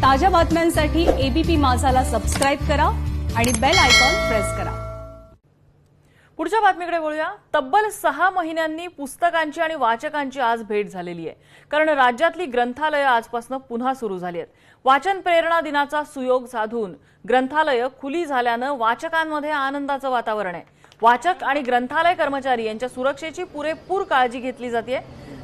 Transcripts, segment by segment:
ताज्या बातम्यांसाठी ABP माझाला subscribe करा आणि बेल आयकॉन प्रेस करा। पुढच्या बातमीकडे वळूया। तब्बल 6 महिन्यांनी पुस्तकांची आणि वाचकांची आज भेट झालेली आहे, कारण राज्यातली ग्रंथालये आजपासून पुन्हा सुरू झाली आहेत। वाचन प्रेरणा दिनाचा सुयोग साधून ग्रंथालये खुली झाल्याने वाचकांमध्ये आनंदाचं वातावरण आहे। वाचक आणि ग्रंथालय कर्मचारी यांच्या सुरक्षेची पुरेपूर काळजी घेतली जाते।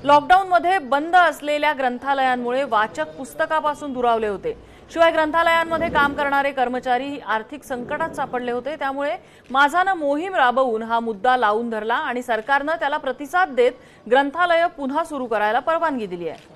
लॉकडाऊनमध्ये बंद असलेल्या ग्रंथालयांमुळे वाचक पुस्तकापासून दुरावले होते। शिवाय ग्रंथालयांमध्ये काम करणारे कर्मचारी आर्थिक संकटात सापडले होते। त्यामुळे माझानं मोहीम राबवून हा मुद्दा लावून धरला आणि सरकारने त्याला प्रतिसाद देत ग्रंथालय पुन्हा सुरू करायला परवानगी दिली आहे।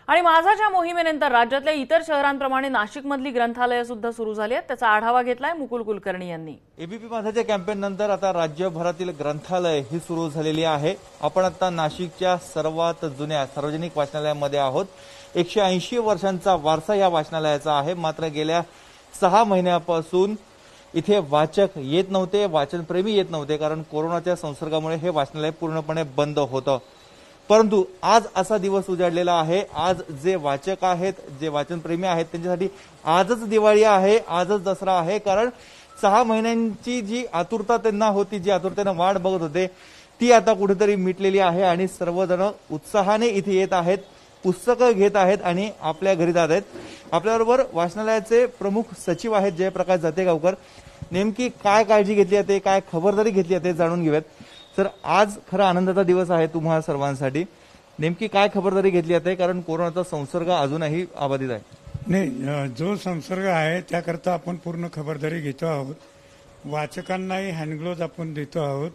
आणि माझाच्या मोहिमेनंतर राज्यातल्या इतर शहरांप्रमाणे नाशिकमधली ग्रंथालये सुद्धा सुरू झाली आहेत। त्याचा आढावा घेतलाय मुकुल कुलकर्णी यांनी। एबीपी माझाच्या कॅम्पेन नंतर आता राज्यभरातील ग्रंथालय ही सुरू झालेली आहे। आपण आता नाशिकच्या सर्वात जुन्या सार्वजनिक वाचनालयामध्ये आहोत। 180 वर्षांचा वारसा या वाचनालयाचा आहे। मात्र गेल्या 6 महिन्यापासून इथे वाचक येत नव्हते, वाचनप्रेमी येत नव्हते, कारण कोरोनाच्या संसर्गामुळे हे वाचनालय पूर्णपणे बंद होतं। परंतु आज असा दिवस उजाडलेला आहे। आज जे वाचक आहेत, जे वाचनप्रेमी आहेत, त्यांच्यासाठी आजच दिवाळी आहे, आजच दसरा आहे। कारण 6 महिन्यांची जी आतुरता त्यांना होती, जी आतुरतेने वाट बघत होते, ती आता कुठेतरी मिटलेली आहे आणि सर्वजण उत्साहाने इथे येत आहेत, पुस्तकं घेत आहेत आणि आपल्या घरी जात आहेत। आपल्याबरोबर वाचनालयाचे प्रमुख सचिव आहेत जयप्रकाश जातेगावकर। नेमकी काय काळजी घेतली जाते, काय खबरदारी घेतली जाते, जाणून घेऊयात। सर, आज खरा आनंदाचा दिवस आहे तुम्हा सर्वांसाठी। नेमकी काय खबरदारी घेतली जाते, कारण कोरोनाचा संसर्ग अजूनही अबाधित आहे? नाही, जो संसर्ग आहे त्याकरता आपण पूर्ण खबरदारी घेतो आहोत। वाचकांनाही हँडग्लोव्ज आपण देतो आहोत।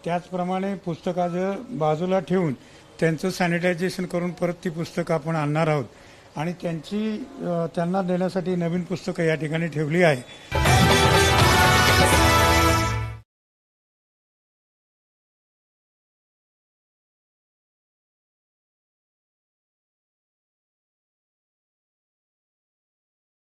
त्याचप्रमाणे पुस्तकाचं बाजूला ठेवून त्यांचं सॅनिटायझेशन करून परत ती पुस्तकं आपण आणणार आहोत आणि त्यांना देण्यासाठी नवीन पुस्तकं या ठिकाणी ठेवली आहे।